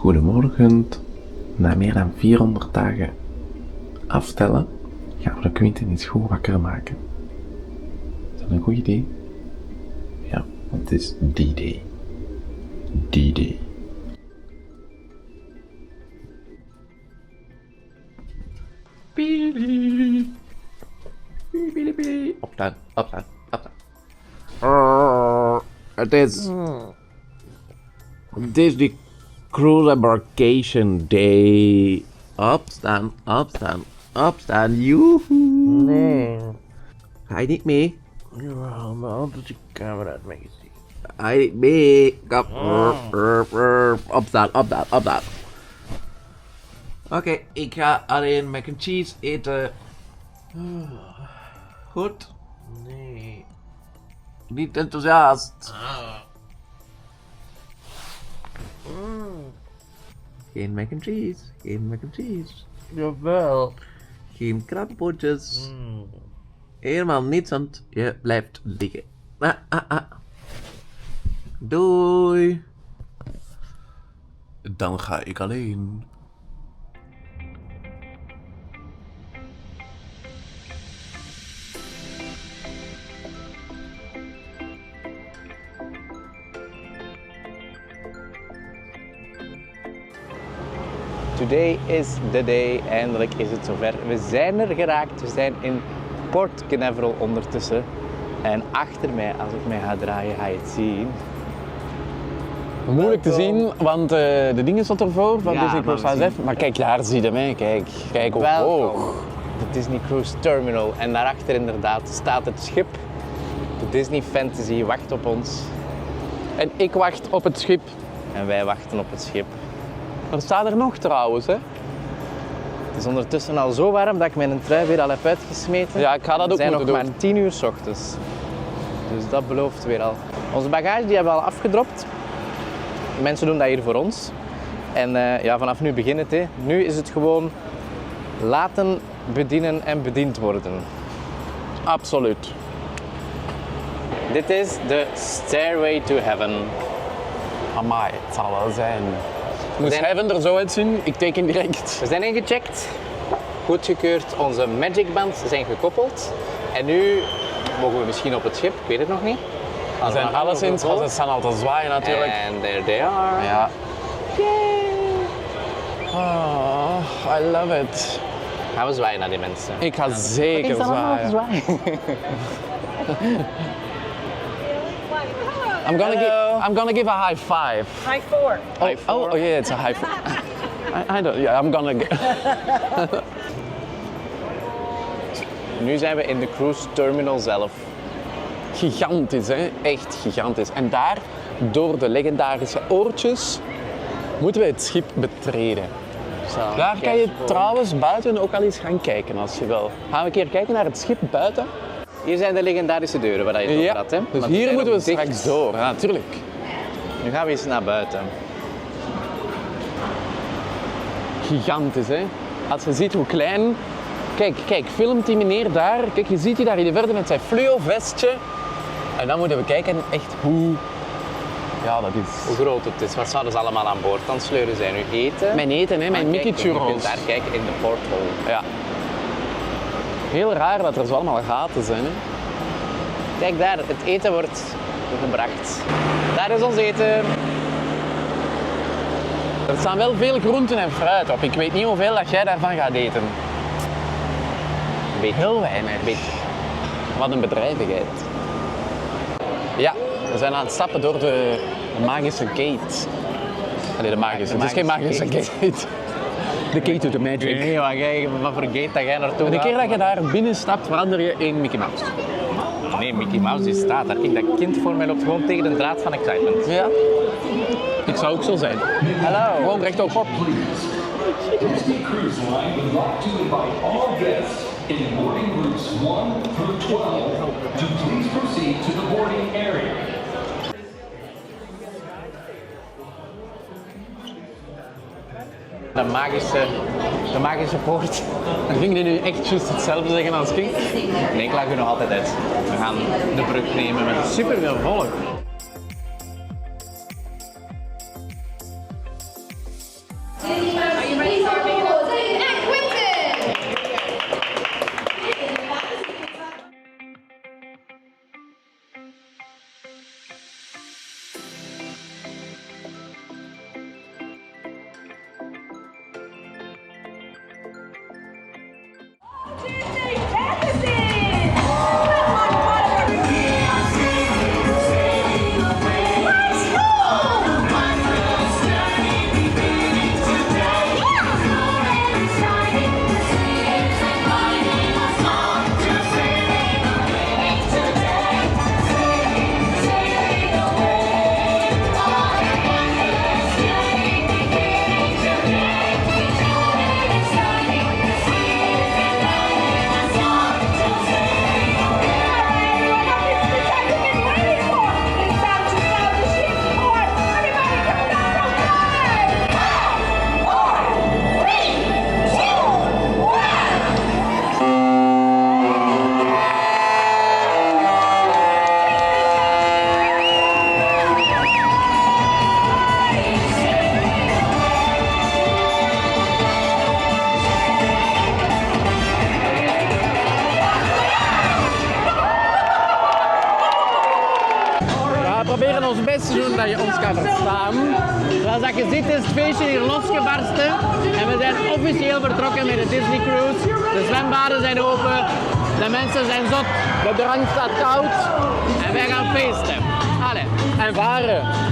Goedemorgen. Na meer dan 400 dagen afstellen gaan we de Quinten eens goed wakker maken. Is dat een goed idee? Ja, het is D-Day. D-Day. Pili. Pili, pili. Opstaan, opstaan, opstaan. Het is die Cruise Embarkation Day. Opstaan, opstaan, opstaan. Joehoe. Nee. Ga je niet mee? Jawel, maar altijd de camera uit mijn gezicht. Ga je niet mee? Kom. Opstaan, opstaan, opstaan. Oké, ik ga alleen mac and cheese eten. Goed? Nee. Niet enthousiast. Geen mac and cheese, geen mac and cheese. Jawel. Geen krabbenpootjes. Helemaal niets, want je blijft liggen. Doei. Dan ga ik alleen. Today is the day. Eindelijk is het zover. We zijn er geraakt. We zijn in Port Canaveral ondertussen. En achter mij, als ik mij ga draaien, ga je het zien. Moeilijk te zien, want de dingen stond ervoor van Ja, Disney maar Cruise we Line. Maar kijk, daar zie je mij. Kijk Welkom. omhoog. De Disney Cruise Terminal. En daarachter inderdaad staat het schip. De Disney Fantasy wacht op ons. En ik wacht op het schip. En wij wachten op het schip. Er staat er nog trouwens, hè? Het is ondertussen al zo warm dat ik mijn trui weer al heb uitgesmeten. Ja, ik ga dat ook We zijn moeten nog doen. maar 10 uur 's ochtends. Dus dat belooft weer al. Onze bagage die hebben we al afgedropt. Mensen doen dat hier voor ons. En ja, vanaf nu begint het. Hè. Nu is het gewoon laten bedienen en bediend worden. Absoluut. Dit is de Stairway to Heaven. Amai, het zal wel zijn. Moest zijn- Heaven er zo uitzien? Ik teken direct. We zijn ingecheckt, goedgekeurd, onze Magic Bands zijn gekoppeld. En nu mogen we misschien op het schip, ik weet het nog niet. We zijn alleszins, want ze staan al te zwaaien natuurlijk. En there they are. Ja. Oh, I love it. Gaan we zwaaien naar die mensen. Ik ga zeker zwaaien. I'm gonna give a high five. High four. Oh yeah, it's a high five. I don't. Yeah, I'm gonna. Nu zijn we in de cruise terminal zelf. Gigantisch, hè? Echt gigantisch. En daar, door de legendarische oortjes, moeten we het schip betreden. Zo, Daar kan je kijk, trouwens buiten ook al eens gaan kijken als je wil. Gaan we een keer kijken naar het schip buiten? hier zijn de legendarische deuren waar je het over had. Hè? Dus Want die hier zijn moeten we ook dicht. straks door. Ja, natuurlijk. Nu gaan we eens naar buiten. Gigantisch, hè? Als je ziet hoe klein... Kijk, filmt die meneer daar. Kijk, je ziet die daar in de verte met zijn fluo vestje. En dan moeten we kijken echt hoe... Ja, dat is... Hoe groot het is, wat zouden ze allemaal aan boord dan sleuren zijn? Nu eten. Mijn eten, hè? Mijn Maar Mickey kijk, Je kunt churros. daar kijken in de porthole. Ja. Heel raar dat er zo allemaal gaten zijn, hè? Kijk daar, het eten wordt gebracht. Daar is ons eten. Er staan wel veel groenten en fruit op. Ik weet niet hoeveel dat jij daarvan gaat eten. Heel weinig. Wat een bedrijvigheid. Ja, we zijn aan het stappen door de magische gate. Allee, de magische. Het is geen magische gate. De gate to the magic. Nee, maar kijk, wat voor gate dat jij naartoe De gaat. keer dat je daar binnen stapt, verander je in Mickey Mouse. Nee, Mickey Mouse die staat daar. Kijk, dat kind voor mij loopt gewoon tegen de draad van excitement. Ja. Ik zou ook zo zijn. Hallo. Gewoon rechtop. Disney Cruise Line would like to invite all guests in boarding groups 1 through 12 to please proceed to the boarding area. De magische poort. Ging je nu echt juist hetzelfde zeggen als ik? Nee, ik lag er nog altijd uit. We gaan de brug nemen met super veel volk. Disney Magazine! Come on, Buttercup! Let's go! We proberen ons best te doen dat je ons kan verstaan. Zoals dat je ziet is het feestje hier losgebarsten en we zijn officieel vertrokken met de Disney Cruise. De zwembaden zijn open, de mensen zijn zot, de drank staat koud en wij gaan feesten. Allee, en varen.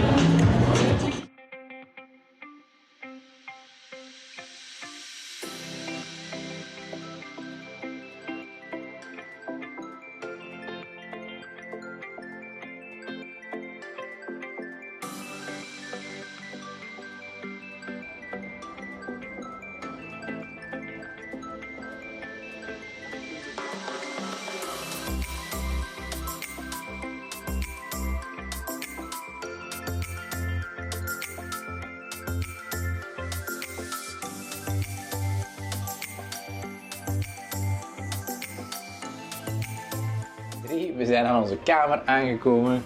We zijn aan onze kamer aangekomen.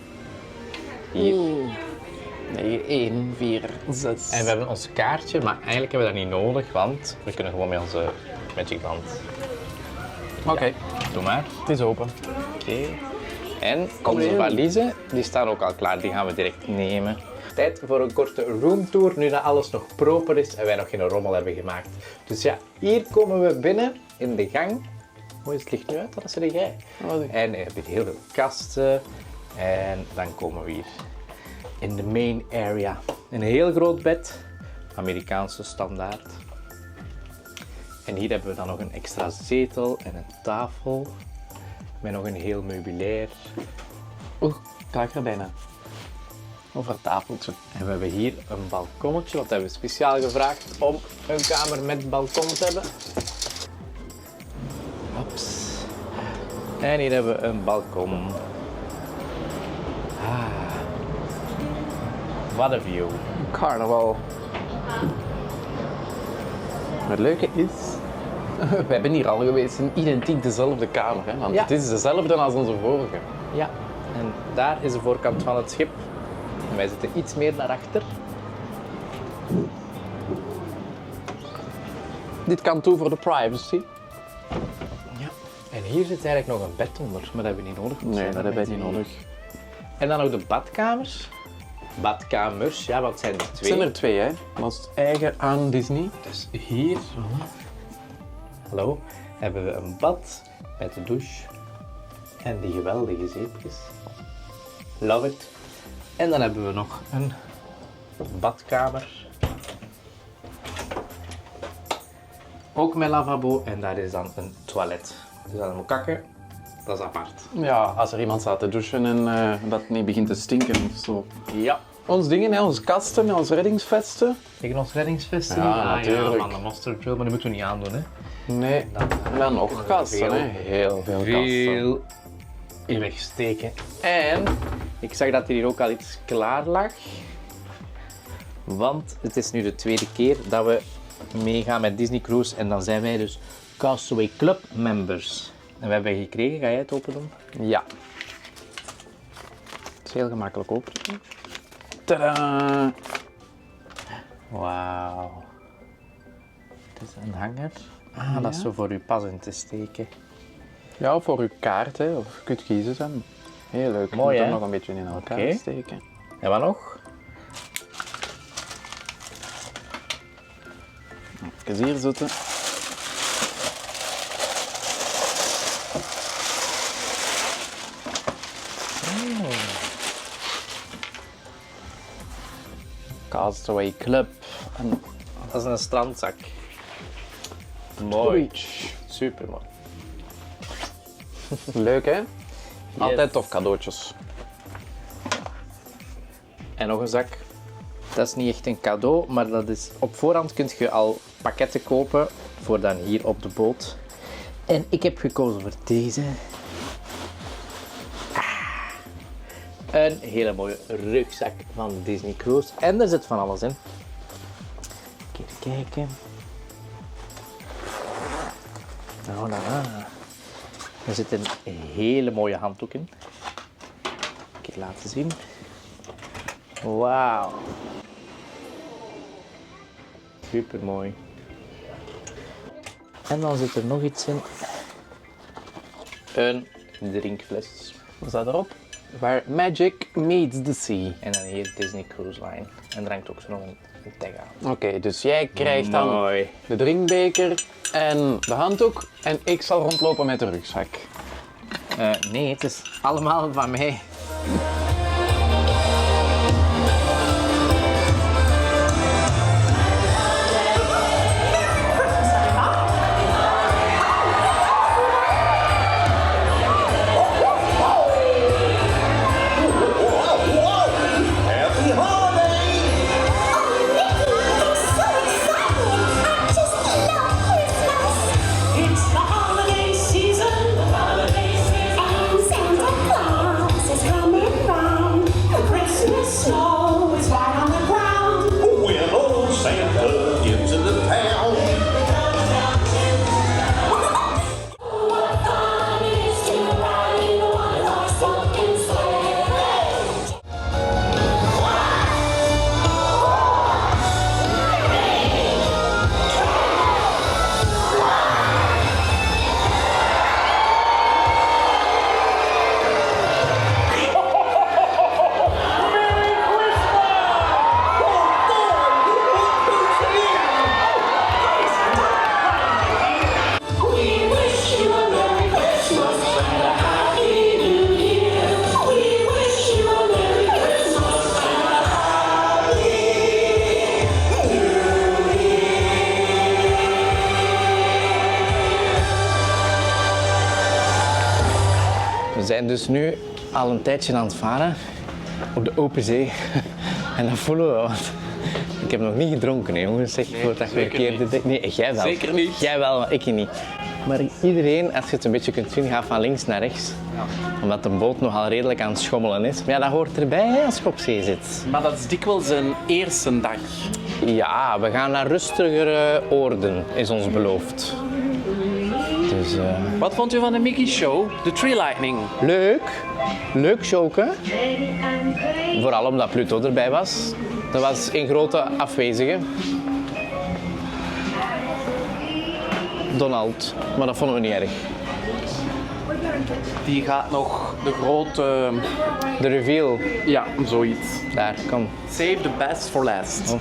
Hier. 1, 4, 6. En we hebben ons kaartje, maar eigenlijk hebben we dat niet nodig, want we kunnen gewoon met onze Magic Band. Oké, Doe maar. het is open. Oké. En onze valiezen, die staan ook al klaar, die gaan we direct nemen. Tijd voor een korte roomtour, nu dat alles nog proper is en wij nog geen rommel hebben gemaakt. Dus ja, hier komen we binnen in de gang. Hoe is het licht nu uit? Dat is er jij. En je hebt hier heel veel kasten. En dan komen we hier in de main area. Een heel groot bed, Amerikaanse standaard. En hier hebben we dan nog een extra zetel en een tafel. Met nog een heel meubilair. Oeh, kijk er bijna. Over het tafeltje. En we hebben hier een balkonnetje, wat hebben we speciaal gevraagd om een kamer met balkon te hebben. Ops. En hier hebben we een balkon. Wat een view. Carnaval. Het leuke is, we hebben hier al geweest in identiek dezelfde kamer. Hè? Want Ja. het is dezelfde als onze vorige. Ja, en daar is de voorkant van het schip. En wij zitten iets meer naar achter. Dit kan toe voor de privacy. Ja. En hier zit eigenlijk nog een bed onder, maar dat hebben we niet nodig. Nee, dat hebben we niet nodig. En dan nog de badkamers. Badkamers, ja, wat zijn er Het twee? zijn er 2, hè? Dat is eigen aan Disney. Dus hier, hallo, hebben we een bad met de douche en die geweldige zeepjes. Love it. En dan hebben we nog een badkamer. Ook met lavabo en daar is dan een toilet. Dus dan moet kakken, dat is apart. Ja, als er iemand staat te douchen en dat niet begint te stinken of zo. Ja. Ons dingen, hè, onze kasten met onze reddingsvesten. Tegen ons reddingsvesten. Ja, natuurlijk. Ja, man, de mustard drill, maar die moeten we niet aandoen, hè. Nee, dan nog kasten, hè. Heel veel kasten. Veel in wegsteken. En ik zag dat er hier ook al iets klaar lag. Want het is nu de tweede keer dat we meegaan met Disney Cruise. En dan zijn wij dus Castaway Club members. En we hebben gekregen, ga jij het open doen? Ja. Het is heel gemakkelijk open. Tadaa! Wauw. Het is een hanger. Ah, dat is zo voor uw pas in te steken. Ja, voor uw kaart, hè. Of je kunt kiezen. Hè. Heel leuk. Mooi, je moet hè? er nog een beetje in elkaar Oké. steken. En wat nog? Even hier zitten. Castaway Club. En Dat is een strandzak. Mooi. Oei. Super mooi. Leuk hè? Altijd tof cadeautjes. En nog een zak. Dat is niet echt een cadeau, maar dat is, op voorhand kun je al pakketten kopen voor dan hier op de boot. En ik heb gekozen voor deze. Een hele mooie rugzak van Disney Cruise. En er zit van alles in. Even kijken. Nou, er zit een hele mooie handdoek in. Even laten zien. Wauw. Super mooi. En dan zit er nog iets in. Een drinkfles. Wat staat erop? Where magic meets the sea. En dan hier Disney Cruise Line. En er hangt ook zo nog een tag aan. Oké, dus jij krijgt dan Mooi. de drinkbeker en de handdoek en ik zal rondlopen met de rugzak. Nee, het is allemaal van mij. Happy holiday! It's the holiday season. And Santa Claus is coming round. The Christmas snow is right on the ground. When old Santa gets into town. What fun it is to ride in a one-horse open sleigh. We wish you a Merry Christmas and a Happy New Year. We wish you a Merry Christmas and a Happy New We zijn dus nu al een tijdje aan het varen op de open zee. En dat voelen we, want ik heb nog niet gedronken, hè, jongens. Zeg, voordat we een keer nee, jij wel. Zeker niet. Jij wel, maar ik niet. Maar iedereen, als je het een beetje kunt zien, gaat van links naar rechts. Omdat de boot nogal redelijk aan het schommelen is. Maar ja, dat hoort erbij hè, als je op zee zit. Maar dat is dikwijls een eerste dag. Ja, we gaan naar rustigere oorden, is ons beloofd. Dus Wat vond u van de Mickey Show? De Tree Lightning. leuk. Leuk showke. Vooral omdat Pluto erbij was. Dat was een grote afwezige. Donald, maar dat vonden we niet erg. Die gaat nog de grote... De reveal, Ja, zoiets. daar, kom. Save the best for last. Oh.